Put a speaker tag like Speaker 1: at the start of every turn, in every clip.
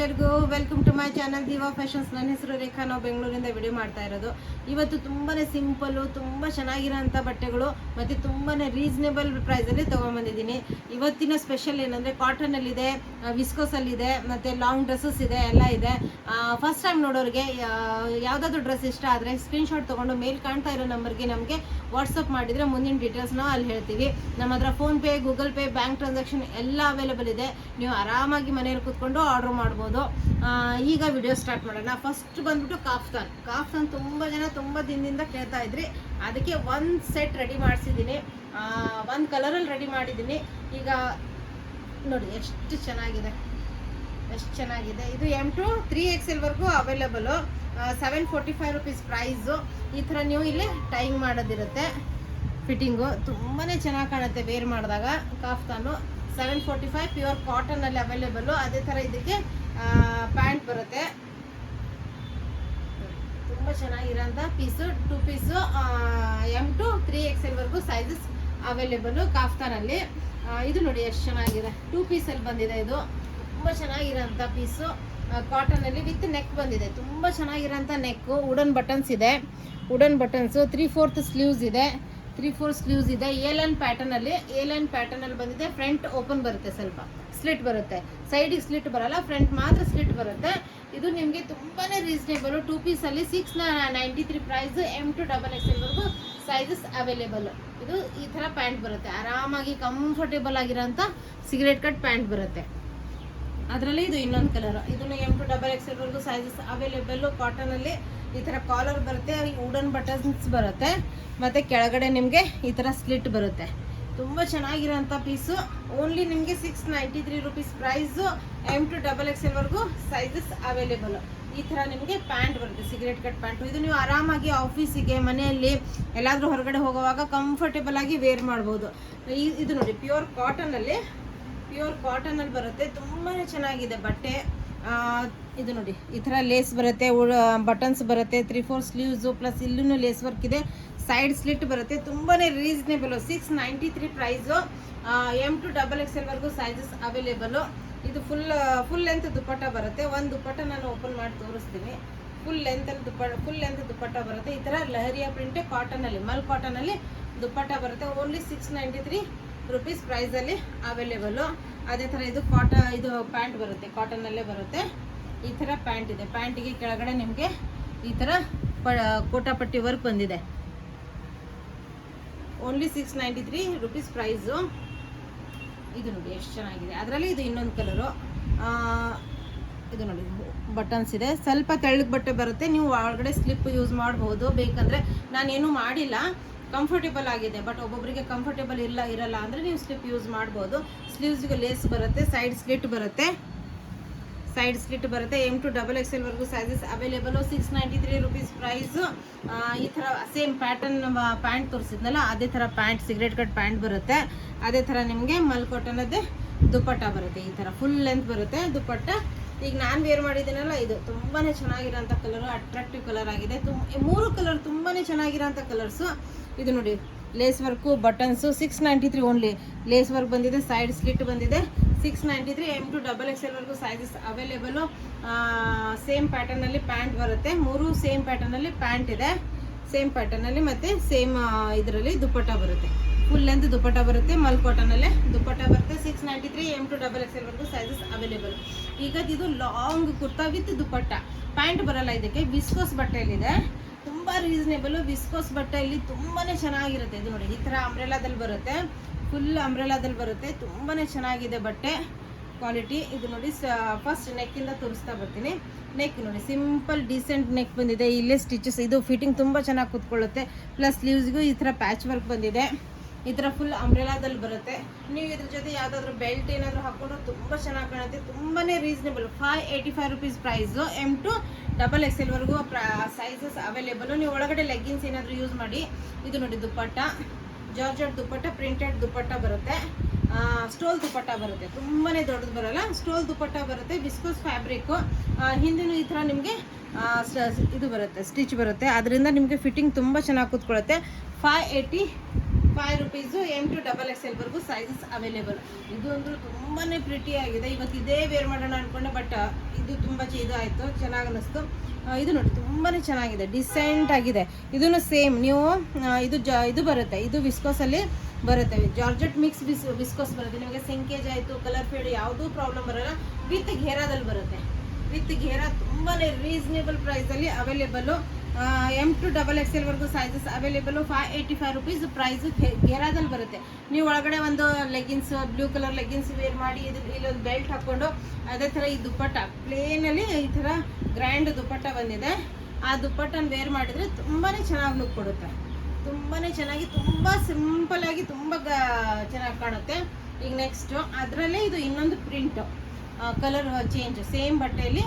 Speaker 1: ಎಲ್ಲರಿಗೂ welcome to my channel diva fashions. ನನ್ನ ಹೆಸರು ರೇಖಾ. ನಾವು ಬೆಂಗಳೂರಿಂದ ವಿಡಿಯೋ ಮಾಡ್ತಾ ಇರೋದು. ಇವತ್ತು ತುಂಬಾ ಸಿಂಪಲ್ಲು, ತುಂಬ ಚೆನ್ನಾಗಿರೋಂಥ ಬಟ್ಟೆಗಳು ಮತ್ತು ತುಂಬಾ ರೀಸನೇಬಲ್ ಪ್ರೈಸಲ್ಲಿ ತೊಗೊಂಬಂದಿದ್ದೀನಿ. ಇವತ್ತಿನ ಸ್ಪೆಷಲ್ ಏನಂದರೆ ಕಾಟನಲ್ಲಿದೆ, ವಿಸ್ಕೋಸಲ್ಲಿದೆ, ಮತ್ತು ಲಾಂಗ್ ಡ್ರೆಸ್ಸಸ್ ಇದೆ, ಎಲ್ಲ ಇದೆ. ಫಸ್ಟ್ ಟೈಮ್ ನೋಡೋರಿಗೆ ಯಾವುದಾದ್ರೂ ಡ್ರೆಸ್ ಇಷ್ಟ ಆದರೆ ಸ್ಕ್ರೀನ್ಶಾಟ್ ತೊಗೊಂಡು ಮೇಲ್ ಕಾಣ್ತಾ ಇರೋ ನಂಬರ್ಗೆ ನಮಗೆ ವಾಟ್ಸಪ್ ಮಾಡಿದರೆ ಮುಂದಿನ ಡೀಟೇಲ್ಸ್ನ ಅಲ್ಲಿ ಹೇಳ್ತೀವಿ. ನಮ್ಮ ಹತ್ರ PhonePe, Google pay, bank transaction ಎಲ್ಲ ಅವೈಲೇಬಲ್ ಇದೆ. ನೀವು ಆರಾಮಾಗಿ ಮನೆಯಲ್ಲಿ ಕೂತ್ಕೊಂಡು ಆರ್ಡರ್ ಮಾಡ್ಬೋದು. ಈಗ ವಿಡಿಯೋ ಸ್ಟಾರ್ಟ್ ಮಾಡೋಣ. ಫಸ್ಟ್ ಬಂದ್ಬಿಟ್ಟು ಕಾಫ್ತಾನ್ ತುಂಬ ಜನ ತುಂಬ ದಿನದಿಂದ ಕೇಳ್ತಾ ಇದ್ರಿ. ಅದಕ್ಕೆ ಒಂದು ಸೆಟ್ ರೆಡಿ ಮಾಡಿಸಿದ್ದೀನಿ, ಒಂದು ಕಲರಲ್ಲಿ ರೆಡಿ ಮಾಡಿದ್ದೀನಿ. ಈಗ ನೋಡಿ ಎಷ್ಟು ಚೆನ್ನಾಗಿದೆ. ಇದು M2 3XL ವರೆಗೂ ಅವೈಲೇಬಲು. 745 rupees price. ಈ ಥರ ನೀವು ಇಲ್ಲಿ ಟೈಯಿಂಗ್ ಮಾಡೋದಿರುತ್ತೆ. ಫಿಟ್ಟಿಂಗು ತುಂಬಾ ಚೆನ್ನಾಗಿ ಕಾಣುತ್ತೆ ವೇರ್ ಮಾಡಿದಾಗ. ಕಾಫ್ತಾನು 745 ಪ್ಯೂರ್ ಕಾಟನಲ್ಲಿ ಅವೈಲೇಬಲ್ಲು. ಅದೇ ಥರ ಇದಕ್ಕೆ ಪ್ಯಾಂಟ್ ಬರುತ್ತೆ. ತುಂಬ ಚೆನ್ನಾಗಿರೋಂಥ ಪೀಸು, 2 ಪೀಸು. M2 3XL ವರೆಗೂ ಸೈಜಸ್ ಅವೈಲೇಬಲ್ಲು ಕಾಫ್ತಾನಲ್ಲಿ. ಇದು ನೋಡಿ ಎಷ್ಟು ಚೆನ್ನಾಗಿದೆ, 2 ಪೀಸಲ್ಲಿ ಬಂದಿದೆ. ಇದು ತುಂಬ ಚೆನ್ನಾಗಿರೋಂಥ ಪೀಸು, ಕಾಟನಲ್ಲಿ ವಿತ್ ನೆಕ್ ಬಂದಿದೆ. ತುಂಬ ಚೆನ್ನಾಗಿರೋಂಥ ನೆಕ್ಕು, ವುಡನ್ ಬಟನ್ಸ್ ಇದೆ. ವುಡನ್ ಬಟನ್ಸು 3/4 ಸ್ಲೀವ್ಸ್ ಇದೆ. 3/4 ಸ್ಲೀವ್ಸ್ ಇದೆ. ಏಲೈನ್ ಪ್ಯಾಟರ್ನಲ್ಲಿ ಬಂದಿದೆ. ಫ್ರಂಟ್ ಓಪನ್ ಬರುತ್ತೆ, ಸ್ವಲ್ಪ ಸ್ಲಿಟ್ ಬರುತ್ತೆ. ಸೈಡಿಗೆ ಸ್ಲಿಟ್ ಬರಲ್ಲ, ಫ್ರಂಟ್ ಮಾತ್ರ ಸ್ಲಿಟ್ ಬರುತ್ತೆ. ಇದು ನಿಮಗೆ ತುಂಬಾ ರೀಸನೇಬಲು. 2 ಪೀಸಲ್ಲಿ 693 ಪ್ರೈಸ್. M2 XXL ವರೆಗೂ ಸೈಜಸ್ ಅವೈಲೇಬಲ್. ಇದು ಈ ಥರ ಪ್ಯಾಂಟ್ ಬರುತ್ತೆ. ಆರಾಮಾಗಿ ಕಂಫರ್ಟೇಬಲ್ ಆಗಿರೋಂಥ ಸಿಗರೇಟ್ ಕಟ್ ಪ್ಯಾಂಟ್ ಬರುತ್ತೆ. ಅದರಲ್ಲಿ ಇದು ಇನ್ನೊಂದು ಕಲರ್. ಇದನ್ನು M2 XXL ವರೆಗೂ ಸೈಜಸ್ ಅವೈಲೇಬಲ್ಲು. ಕಾಟನಲ್ಲಿ ಈ ಥರ ಕಾಲರ್ ಬರುತ್ತೆ, ವುಡನ್ ಬಟನ್ಸ್ ಬರುತ್ತೆ, ಮತ್ತು ಕೆಳಗಡೆ ನಿಮಗೆ ಈ ಥರ ಸ್ಲಿಟ್ ಬರುತ್ತೆ. ತುಂಬ ಚೆನ್ನಾಗಿರೋಂಥ ಪೀಸು. ಓನ್ಲಿ ನಿಮಗೆ 693 ರುಪೀಸ್ ಪ್ರೈಸು. M2 XXL ವರೆಗೂ ಸೈಜಸ್ ಅವೈಲೇಬಲ್. ಈ ಥರ ನಿಮಗೆ ಪ್ಯಾಂಟ್ ಬರುತ್ತೆ, ಸಿಗರೇಟ್ ಕಟ್ ಪ್ಯಾಂಟು. ಇದು ನೀವು ಆರಾಮಾಗಿ ಆಫೀಸಿಗೆ, ಮನೆಯಲ್ಲಿ ಎಲ್ಲಾದರೂ ಹೊರಗಡೆ ಹೋಗುವಾಗ ಕಂಫರ್ಟೇಬಲ್ ಆಗಿ ವೇರ್ ಮಾಡ್ಬೋದು. ಇದು ನೋಡಿ ಪ್ಯೂರ್ ಕಾಟನಲ್ಲಿ ಬರುತ್ತೆ. ತುಂಬಾ ಚೆನ್ನಾಗಿದೆ ಬಟ್ಟೆ. ಇದು ನೋಡಿ ಈ ಥರ ಲೇಸ್ ಬರುತ್ತೆ, ಬಟನ್ಸ್ ಬರುತ್ತೆ, 3/4 ಸ್ಲೀವ್ಸು ಪ್ಲಸ್ ಇಲ್ಲೂ ಲೇಸ್ ವರ್ಕ್ ಇದೆ. ಸೈಡ್ ಸ್ಲಿಟ್ ಬರುತ್ತೆ. ತುಂಬಾ ರೀಸನೇಬಲು. 693 ಪ್ರೈಸು. M2 XXL ವರೆಗೂ ಸೈಜಸ್ ಅವೈಲೇಬಲು. ಇದು ಫುಲ್ ಲೆಂತ್ ದುಪ್ಪಟ್ಟ ಬರುತ್ತೆ. ಒಂದು ದುಪ್ಪಟ್ಟ ನಾನು ಓಪನ್ ಮಾಡಿ ತೋರಿಸ್ತೀನಿ. ಫುಲ್ ಲೆಂತ್ ದುಪ್ಪಟ್ಟ ಬರುತ್ತೆ. ಈ ಥರ ಲಹರಿಯಾ ಪ್ರಿಂಟ್ ಕಾಟನಲ್ಲಿ, ಮಲ್ ಕಾಟನಲ್ಲಿ ದುಪ್ಪಟ್ಟ ಬರುತ್ತೆ. ಓನ್ಲಿ 693 ರುಪೀಸ್ ಪ್ರೈಸಲ್ಲಿ ಅವೈಲೇಬಲು. ಅದೇ ಥರ ಇದು ಪ್ಯಾಂಟ್ ಬರುತ್ತೆ, ಕಾಟನ್ನಲ್ಲೇ ಬರುತ್ತೆ. ಈ ಥರ ಪ್ಯಾಂಟ್ ಇದೆ. ಪ್ಯಾಂಟಿಗೆ ಕೆಳಗಡೆ ನಿಮಗೆ ಈ ಥರ ಕೋಟಾಪಟ್ಟಿ ವರ್ಕ್ ಬಂದಿದೆ. Only 693 rupees price. ಇದು ನೋಡಿ ಎಷ್ಟು ಚೆನ್ನಾಗಿದೆ. ಅದರಲ್ಲಿ ಇದು ಇನ್ನೊಂದು ಕಲರು. ಇದು ನೋಡಿ ಬಟನ್ಸ್ ಇದೆ. ಸ್ವಲ್ಪ ತೆಳ್ಳಗೆ ಬಟ್ಟೆ ಬರುತ್ತೆ, ನೀವು ಒಳಗಡೆ ಸ್ಲಿಪ್ ಯೂಸ್ ಮಾಡ್ಬೋದು ಬೇಕಂದರೆ. ನಾನೇನು ಮಾಡಿಲ್ಲ, ಕಂಫರ್ಟೇಬಲ್ ಆಗಿದೆ. ಬಟ್ ಒಬ್ಬೊಬ್ಬರಿಗೆ ಕಂಫರ್ಟೇಬಲ್ ಇರಲ್ಲ ಅಂದರೆ ನೀವು ಸ್ಲಿಪ್ ಯೂಸ್ ಮಾಡ್ಬೋದು. ಸ್ಲೀವ್ಸ್ಗೆ ಲೇಸ್ ಬರುತ್ತೆ, ಸೈಡ್ ಸ್ಲಿಟ್ ಬರುತ್ತೆ. M2 XXL ವರೆಗೂ ಸೈಜಸ್ ಅವೈಲೇಬಲು. 693 rupees price. ಈ ಥರ ಸೇಮ್ ಪ್ಯಾಂಟ್ ತೋರಿಸಿದ್ನಲ್ಲ, ಅದೇ ಥರ ಪ್ಯಾಂಟ್, ಸಿಗರೇಟ್ ಕಟ್ ಪ್ಯಾಂಟ್ ಬರುತ್ತೆ. ಅದೇ ಥರ ನಿಮಗೆ ಮಲ್ ಕಾಟನದ್ದೇ ದುಪ್ಪಟ್ಟ ಬರುತ್ತೆ. ಈ ಥರ ಫುಲ್ ಲೆಂತ್ ಬರುತ್ತೆ ದುಪ್ಪಟ್ಟ. ಈಗ ನಾನು ವೇರ್ ಮಾಡಿದ್ದೀನಲ್ಲ, ಇದು ತುಂಬಾ ಚೆನ್ನಾಗಿರೋಂಥ ಕಲರು, ಅಟ್ರಾಕ್ಟಿವ್ ಕಲರ್ ಆಗಿದೆ. 3 ಕಲರ್ ತುಂಬಾ ಚೆನ್ನಾಗಿರೋಂಥ ಕಲರ್ಸು. ಇದು ನೋಡಿ lace work, buttons. 693 only. Lace work ಬಂದಿದೆ, ಸೈಡ್ ಸ್ಲಿಟ್ ಬಂದಿದೆ. 693. M2 XXL ವರೆಗೂ ಸೈಜಸ್ ಅವೈಲೇಬಲು. ಸೇಮ್ ಪ್ಯಾಟರ್ನಲ್ಲಿ ಪ್ಯಾಂಟ್ ಬರುತ್ತೆ. 3 ಸೇಮ್ ಪ್ಯಾಟರ್ನಲ್ಲಿ ಪ್ಯಾಂಟ್ ಇದೆ, ಸೇಮ್ ಪ್ಯಾಟರ್ನಲ್ಲಿ. ಮತ್ತು ಸೇಮ್ ಇದರಲ್ಲಿ ದುಪ್ಪಟ್ಟ ಬರುತ್ತೆ. ಫುಲ್ ಲೆಂತ್ ದುಪ್ಪಟ್ಟ ಬರುತ್ತೆ, ಮಲ್ ಕಾಟನಲ್ಲೇ ದುಪ್ಪಟ್ಟ ಬರುತ್ತೆ. 693. M2 XXL ವರೆಗೂ ಸೈಜಸ್ ಅವೈಲೇಬಲ್. ಈಗ ಇದು long kurta with dupatta. Pant ಬರಲ್ಲ ಇದಕ್ಕೆ. ವಿಸ್ಕೋಸ್ ಬಟ್ಟೆಯಲ್ಲಿದೆ. ತುಂಬ ರೀಸನೇಬಲು. ವಿಸ್ಕೋಸ್ ಬಟ್ಟೆಯಲ್ಲಿ ತುಂಬಾ ಚೆನ್ನಾಗಿರುತ್ತೆ. ಇದು ನೋಡಿ ಈ ಥರ ಅಂಬ್ರೆಲಾದಲ್ಲಿ ಬರುತ್ತೆ, ಫುಲ್ ಅಂಬ್ರೆಲಾದಲ್ಲಿ ಬರುತ್ತೆ. ತುಂಬಾ ಚೆನ್ನಾಗಿದೆ ಬಟ್ಟೆ ಕ್ವಾಲಿಟಿ. ಇದು ನೋಡಿ ಫಸ್ಟ್ ನೆಕ್ಕಿಂದ ತೋರಿಸ್ತಾ ಬರ್ತೀನಿ. ನೆಕ್ ನೋಡಿ ಸಿಂಪಲ್ ಡೀಸೆಂಟ್ ನೆಕ್ ಬಂದಿದೆ. ಇಲ್ಲೇ ಸ್ಟಿಚಸ್. ಇದು ಫಿಟ್ಟಿಂಗ್ ತುಂಬ ಚೆನ್ನಾಗಿ ಕೂತ್ಕೊಳ್ಳುತ್ತೆ. ಪ್ಲಸ್ ಸ್ಲೀವ್ಸ್ಗೂ ಈ ಥರ ಪ್ಯಾಚ್ ವರ್ಕ್ ಬಂದಿದೆ. ಈ ಥರ ಫುಲ್ ಅಂಬ್ರೆಲಾದಲ್ಲಿ ಬರುತ್ತೆ. ನೀವು ಇದ್ರ ಜೊತೆ ಯಾವುದಾದ್ರೂ ಬೆಲ್ಟ್ ಏನಾದರೂ ಹಾಕ್ಕೊಂಡ್ರೆ ತುಂಬ ಚೆನ್ನಾಗಿ ಕಾಣುತ್ತೆ. ತುಂಬಾ reasonable. 585 rupees price. M2 XXL ವರೆಗೂ ಸೈಜಸ್ ಅವೈಲೇಬಲು. ನೀವು ಒಳಗಡೆ ಲೆಗ್ಗಿನ್ಸ್ ಏನಾದರೂ ಯೂಸ್ ಮಾಡಿ. ಇದು ನೋಡಿ ದುಪ್ಪಟ್ಟ, ಜಾರ್ಜೆಟ್ ದುಪ್ಪಟ್ಟ, ಪ್ರಿಂಟೆಡ್ ದುಪ್ಪಟ್ಟ ಬರುತ್ತೆ. ಸ್ಟೋಲ್ ದುಪ್ಪಟ್ಟ ಬರುತ್ತೆ. ತುಂಬಾ ದೊಡ್ಡದು ಬರಲ್ಲ, ಸ್ಟೋಲ್ ದುಪ್ಪಟ್ಟ ಬರುತ್ತೆ. Viscose fabric. ಹಿಂದಿನೂ ಈ ಥರ ನಿಮಗೆ ಇದು ಬರುತ್ತೆ, ಸ್ಟಿಚ್ ಬರುತ್ತೆ. ಅದರಿಂದ ನಿಮಗೆ ಫಿಟ್ಟಿಂಗ್ ತುಂಬ ಚೆನ್ನಾಗಿ ಕೂತ್ಕೊಳ್ಳುತ್ತೆ. 5 rupees M to XXL ವರೆಗೂ ಸೈಜಸ್ ಅವೈಲೇಬಲ್. ಇದು ಅಂದ್ರೆ ತುಂಬಾನೇ ಪ್ರಿಟಿ ಆಗಿದೆ. ಇವತ್ತು ಇದೇ ವೇರ್ ಮಾಡೋಣ ಅನ್ಕೊಂಡೆ, ಬಟ್ ಇದು ತುಂಬಾ ಇದು ಆಯ್ತು, ಚೆನ್ನಾಗಿ ಅನಿಸ್ತು. ಇದು ನೋಡಿ ತುಂಬಾನೇ ಚೆನ್ನಾಗಿದೆ, ಡಿಸೆಂಟ್ ಆಗಿದೆ. ಇದನ್ನು ಸೇಮ್ ನೀವು ಇದು ಬರುತ್ತೆ, ಇದು ವಿಸ್ಕೋಸಲ್ಲಿ ಬರುತ್ತೆ, ಜಾರ್ಜೆಟ್ ಮಿಕ್ಸ್ ವಿಸ್ಕೋಸ್ ಬರುತ್ತೆ. ನಿಮಗೆ ಸಿಂಕೇಜ್ ಆಯಿತು, ಕಲರ್ ಫೇಡ್ ಯಾವುದೂ ಪ್ರಾಬ್ಲಮ್ ಬರೋಲ್ಲ. ವಿತ್ ಘೇರಾದಲ್ಲಿ ಬರುತ್ತೆ, ವಿತ್ ಘೇರಾ ತುಂಬಾನೇ ರೀಸನೇಬಲ್ ಪ್ರೈಸಲ್ಲಿ ಅವೈಲೇಬಲು. M to XXL ವರೆಗೂ ಸೈಜಸ್ ಅವೈಲೇಬಲು. 585 rupees ಪ್ರೈಸು ಘೇರಾದಲ್ಲಿ ಬರುತ್ತೆ. ನೀವು ಒಳಗಡೆ ಒಂದು leggings, blue colour leggings wear ಮಾಡಿ ಇಲ್ಲೊಂದು ಬೆಲ್ಟ್ ಹಾಕ್ಕೊಂಡು, ಅದೇ ಥರ ಈ ದುಪ್ಪಟ್ಟ ಪ್ಲೇನಲ್ಲಿ ಈ ಥರ ಗ್ರ್ಯಾಂಡ್ ದುಪ್ಪಟ್ಟ ಬಂದಿದೆ. ಆ ದುಪ್ಪಟ್ಟನ ವೇರ್ ಮಾಡಿದರೆ ತುಂಬಾ ಚೆನ್ನಾಗಿ ಲುಕ್ ಕೊಡುತ್ತೆ, ತುಂಬಾ ಚೆನ್ನಾಗಿ, ತುಂಬ ಸಿಂಪಲ್ಲಾಗಿ ತುಂಬ ಚೆನ್ನಾಗಿ ಕಾಣುತ್ತೆ. ಈಗ ನೆಕ್ಸ್ಟು ಅದರಲ್ಲೇ ಇದು ಇನ್ನೊಂದು ಪ್ರಿಂಟು, ಕಲರ್ ಚೇಂಜ್, ಸೇಮ್ ಬಟ್ಟೆಯಲ್ಲಿ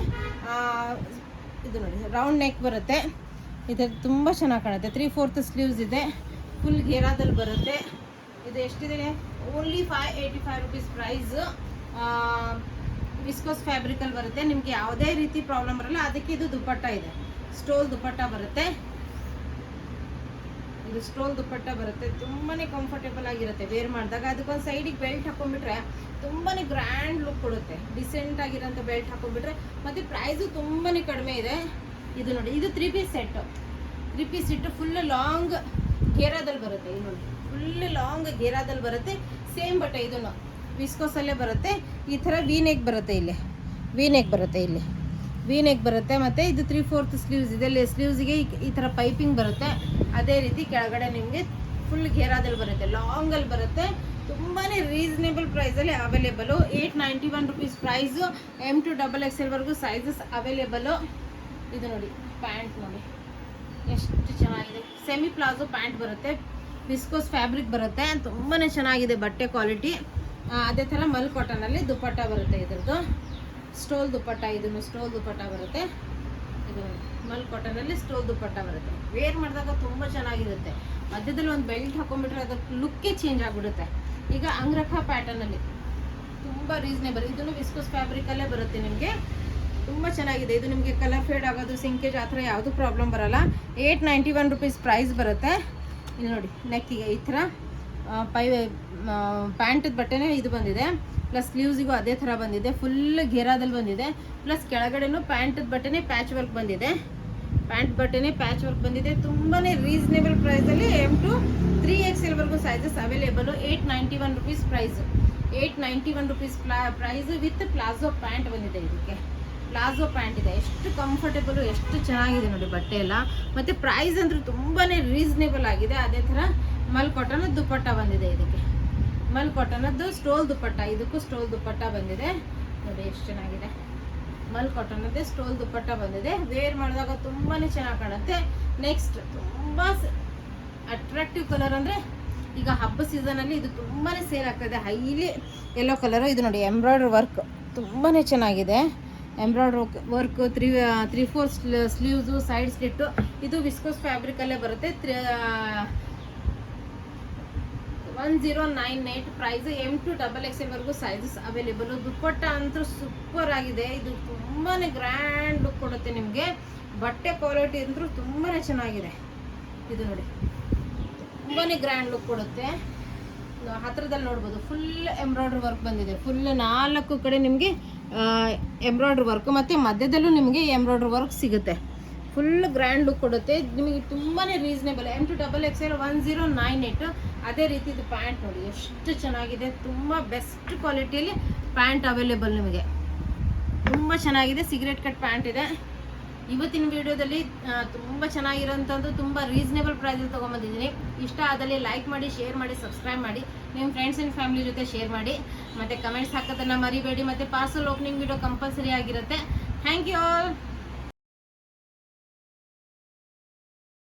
Speaker 1: ಇದು ನೋಡಿ ರೌಂಡ್ ನೆಕ್ ಬರುತ್ತೆ. ಇದು ತುಂಬ ಚೆನ್ನಾಗಿ ಕಾಣುತ್ತೆ. 3/4 ಸ್ಲೀವ್ಸ್ ಇದೆ, ಫುಲ್ ಘೇರಾದಲ್ಲಿ ಬರುತ್ತೆ. ಇದು ಎಷ್ಟಿದೆ? Only 585 rupees price. ವಿಸ್ಕೋಸ್ ಫ್ಯಾಬ್ರಿಕಲ್ಲಿ ಬರುತ್ತೆ. ನಿಮಗೆ ಯಾವುದೇ ರೀತಿ ಪ್ರಾಬ್ಲಮ್ ಬರಲ್ಲ. ಅದಕ್ಕೆ ಇದು ದುಪ್ಪಟ್ಟ ಇದೆ, ಸ್ಟೋಲ್ ದುಪ್ಪಟ್ಟ ಬರುತ್ತೆ. ಇದು ಸ್ಟೋಲ್ ದುಪ್ಪಟ್ಟ ಬರುತ್ತೆ, ತುಂಬಾ ಕಂಫರ್ಟೇಬಲ್ ಆಗಿರುತ್ತೆ ವೇರ್ ಮಾಡಿದಾಗ. ಅದಕ್ಕೊಂದು ಸೈಡಿಗೆ ಬೆಲ್ಟ್ ಹಾಕೊಂಡ್ಬಿಟ್ರೆ ತುಂಬಾ ಗ್ರ್ಯಾಂಡ್ ಲುಕ್ ಕೊಡುತ್ತೆ. ಡಿಸೆಂಟ್ ಆಗಿರೋಂಥ ಬೆಲ್ಟ್ ಹಾಕೊಂಡ್ಬಿಟ್ರೆ. ಮತ್ತು ಪ್ರೈಸು ತುಂಬಾ ಕಡಿಮೆ ಇದೆ. ಇದು ನೋಡಿ, ಇದು 3 piece set. 3 piece set full long ಘೇರಾದಲ್ಲಿ ಬರುತ್ತೆ. ಇದು ನೋಡಿ ಫುಲ್ ಲಾಂಗ್ ಘೇರಾದಲ್ಲಿ ಬರುತ್ತೆ. ಸೇಮ್ ಬಟ್ಟೆ ಇದನ್ನು ವಿಸ್ಕೋಸಲ್ಲೇ ಬರುತ್ತೆ. ಈ ಥರ ವಿ ನೆಕ್ ಬರುತ್ತೆ, ಇಲ್ಲಿ ವಿ ನೆಕ್ ಬರುತ್ತೆ, ಇಲ್ಲಿ ವಿ ನೆಕ್ ಬರುತ್ತೆ. ಮತ್ತು ಇದು 3/4 ಸ್ಲೀವ್ಸ್ ಇದೆ. ಸ್ಲೀವ್ಸ್ಗೆ ಈ ಥರ ಪೈಪಿಂಗ್ ಬರುತ್ತೆ. ಅದೇ ರೀತಿ ಕೆಳಗಡೆ ನಿಮಗೆ ಫುಲ್ ಘೇರಾದಲ್ಲಿ ಬರುತ್ತೆ, ಲಾಂಗಲ್ಲಿ ಬರುತ್ತೆ. ತುಂಬಾ ರೀಸನೇಬಲ್ ಪ್ರೈಸಲ್ಲಿ available. 891 rupees price. M to XXL ವರೆಗೂ ಸೈಜಸ್ ಅವೈಲೇಬಲು. ಇದು ನೋಡಿ ಪ್ಯಾಂಟ್ ನೋಡಿ ಎಷ್ಟು ಚೆನ್ನಾಗಿದೆ. ಸೆಮಿ ಪ್ಲಾಜೋ ಪ್ಯಾಂಟ್ ಬರುತ್ತೆ, ವಿಸ್ಕೋಸ್ ಫ್ಯಾಬ್ರಿಕ್ ಬರುತ್ತೆ, ತುಂಬಾ ಚೆನ್ನಾಗಿದೆ ಬಟ್ಟೆ ಕ್ವಾಲಿಟಿ. ಅದೇ ಥರ ಮಲ್ ಕಾಟನಲ್ಲಿ ದುಪ್ಪಟ್ಟ ಬರುತ್ತೆ. ಇದ್ರದ್ದು ಸ್ಟೋಲ್ ದುಪ್ಪಟ್ಟ, ಇದನ್ನು ಸ್ಟೋಲ್ ದುಪ್ಪಟ್ಟ ಬರುತ್ತೆ. ಇದು ಮಲ್ ಕಾಟನಲ್ಲಿ ಸ್ಟೋಲ್ ದುಪ್ಪಟ್ಟ ಬರುತ್ತೆ. ವೇರ್ ಮಾಡಿದಾಗ ತುಂಬ ಚೆನ್ನಾಗಿರುತ್ತೆ. ಮಧ್ಯದಲ್ಲಿ ಒಂದು ಬೆಲ್ಟ್ ಹಾಕೊಂಡ್ಬಿಟ್ರೆ ಅದಕ್ಕೆ ಲುಕ್ಕೇ ಚೇಂಜ್ ಆಗಿಬಿಡುತ್ತೆ. ಈಗ ಅಂಗ್ರಖಾ ಪ್ಯಾಟರ್ನಲ್ಲಿ ತುಂಬ ರೀಸನೇಬಲ್. ಇದನ್ನು ವಿಸ್ಕೋಸ್ ಫ್ಯಾಬ್ರಿಕಲ್ಲೇ ಬರುತ್ತೆ. ನಿಮಗೆ ತುಂಬ ಚೆನ್ನಾಗಿದೆ. ಇದು ನಿಮಗೆ ಕಲರ್ ಫೇಡ್ ಆಗೋದು, ಸಿಂಕೇಜ್ ಆ ಥರ ಯಾವುದೂ ಪ್ರಾಬ್ಲಮ್ ಬರೋಲ್ಲ. 891 rupees ಪ್ರೈಸ್ ಬರುತ್ತೆ. ಇಲ್ಲಿ ನೋಡಿ ನೆಕ್ಕಿಗೆ ಈ ಥರ ಪ್ಯಾಂಟದ ಬಟ್ಟೆನೇ ಇದು ಬಂದಿದೆ, ಪ್ಲಸ್ ಸ್ಲೀವ್ಸಿಗೂ ಅದೇ ಥರ ಬಂದಿದೆ. ಫುಲ್ ಘೇರಾದಲ್ಲಿ ಬಂದಿದೆ. ಪ್ಲಸ್ ಕೆಳಗಡೆನೂ ಪ್ಯಾಂಟದ ಬಟ್ಟೆನೇ ಪ್ಯಾಚ್ ವರ್ಕ್ ಬಂದಿದೆ, ಪ್ಯಾಂಟ್ ಬಟ್ಟೆನೇ ಪ್ಯಾಚ್ ವರ್ಕ್ ಬಂದಿದೆ. ತುಂಬಾ ರೀಸನೇಬಲ್ ಪ್ರೈಸಲ್ಲಿ M to XXL ವರೆಗೂ sizes available. 891 rupees price. 891 rupees price with palazzo pant ಬಂದಿದೆ. ಇದಕ್ಕೆ ಪ್ಲಾಜೋ ಪ್ಯಾಂಟ್ ಇದೆ. ಎಷ್ಟು ಕಂಫರ್ಟೇಬಲು, ಎಷ್ಟು ಚೆನ್ನಾಗಿದೆ ನೋಡಿ ಬಟ್ಟೆ ಎಲ್ಲ. ಮತ್ತು ಪ್ರೈಸ್ ಅಂದ್ರೆ ತುಂಬಾ ರೀಸನೇಬಲ್ ಆಗಿದೆ. ಅದೇ ಥರ ಮಲ್ ಕಾಟನ್ ದುಪ್ಪಟ್ಟ ಬಂದಿದೆ. ಇದಕ್ಕೆ ಮಲ್ ಕಾಟನದ್ದು ಸ್ಟೋಲ್ ದುಪ್ಪಟ್ಟ, ಇದಕ್ಕೂ ಸ್ಟೋಲ್ ದುಪ್ಪಟ್ಟ ಬಂದಿದೆ ನೋಡಿ, ಎಷ್ಟು ಚೆನ್ನಾಗಿದೆ. ಮಲ್ ಕಾಟನದ್ದೇ ಸ್ಟೋಲ್ ದುಪ್ಪಟ್ಟ ಬಂದಿದೆ. ವೇರ್ ಮಾಡಿದಾಗ ತುಂಬಾ ಚೆನ್ನಾಗಿ ಕಾಣುತ್ತೆ. ನೆಕ್ಸ್ಟ್ ತುಂಬ ಅಟ್ರಾಕ್ಟಿವ್ ಕಲರ್ ಅಂದರೆ ಈಗ ಹಬ್ಬ ಸೀಸನಲ್ಲಿ ಇದು ತುಂಬಾ ಸೇಲ್ ಆಗ್ತಾಯಿದೆ. Highly yellow colour. ಇದು ನೋಡಿ ಎಂಬ್ರಾಯ್ಡ್ರಿ ವರ್ಕ್ ತುಂಬಾ ಚೆನ್ನಾಗಿದೆ. Embroidery work 3/4 sleeves, side slit. ಇದು ವಿಸ್ಕೋಸ್ ಫ್ಯಾಬ್ರಿಕಲ್ಲೇ ಬರುತ್ತೆ. 1098 ಪ್ರೈಸ್. M to XXL ವರೆಗೂ ಸೈಜಸ್ ಅವೈಲೇಬಲು. ದುಪ್ಪಟ್ಟ ಅಂತೂ ಸೂಪರ್ ಆಗಿದೆ. ಇದು ತುಂಬಾ ಗ್ರ್ಯಾಂಡ್ ಲುಕ್ ಕೊಡುತ್ತೆ ನಿಮಗೆ. ಬಟ್ಟೆ ಕ್ವಾಲಿಟಿ ಅಂತೂ ತುಂಬಾ ಚೆನ್ನಾಗಿದೆ. ಇದು ನೋಡಿ ತುಂಬಾ ಗ್ರ್ಯಾಂಡ್ ಲುಕ್ ಕೊಡುತ್ತೆ. ಹತ್ರದಲ್ಲಿ ನೋಡ್ಬೋದು ಫುಲ್ ಎಂಬ್ರಾಯ್ಡ್ರಿ ವರ್ಕ್ ಬಂದಿದೆ. ಫುಲ್ 4 ಕಡೆ ನಿಮಗೆ ಎಂಬ್ರಾಯ್ಡ್ರಿ ವರ್ಕ್, ಮತ್ತು ಮಧ್ಯದಲ್ಲೂ ನಿಮಗೆ ಎಂಬ್ರಾಯ್ಡ್ರಿ ವರ್ಕ್ ಸಿಗುತ್ತೆ. ಫುಲ್ ಗ್ರ್ಯಾಂಡ್ ಲುಕ್ ಕೊಡುತ್ತೆ ನಿಮಗೆ. ತುಂಬಾ ರೀಸನೇಬಲ್. M to XXL 1098. ಅದೇ ರೀತಿ ಇದು ಪ್ಯಾಂಟ್ ನೋಡಿ ಎಷ್ಟು ಚೆನ್ನಾಗಿದೆ. ತುಂಬ ಬೆಸ್ಟ್ ಕ್ವಾಲಿಟಿಯಲ್ಲಿ ಪ್ಯಾಂಟ್ ಅವೈಲೇಬಲ್ ನಿಮಗೆ. ತುಂಬ ಚೆನ್ನಾಗಿದೆ. ಸಿಗರೇಟ್ ಕಟ್ ಪ್ಯಾಂಟ್ ಇದೆ. ಇವತ್ತಿನ ವಿಡಿಯೋದಲ್ಲಿ ತುಂಬ ಚೆನ್ನಾಗಿರೋಂಥದ್ದು, ತುಂಬ ರೀಸನೇಬಲ್ ಪ್ರೈಸಲ್ಲಿ ತೊಗೊಂಬಂದಿದ್ದೀನಿ. ಇಷ್ಟ ಆದಲ್ಲಿ ಲೈಕ್ ಮಾಡಿ, ಶೇರ್ ಮಾಡಿ, ಸಬ್ಸ್ಕ್ರೈಬ್ ಮಾಡಿ, ನಿಮ್ಮ ಫ್ರೆಂಡ್ಸ್ ಆ್ಯಂಡ್ ಫ್ಯಾಮಿಲಿ ಜೊತೆ ಶೇರ್ ಮಾಡಿ, ಮತ್ತು ಕಮೆಂಟ್ಸ್ ಹಾಕೋದನ್ನು ಮರಿಬೇಡಿ. ಮತ್ತು ಪಾರ್ಸಲ್ ಓಪನಿಂಗ್ ವಿಡಿಯೋ ಕಂಪಲ್ಸರಿ ಆಗಿರುತ್ತೆ. Thank you all.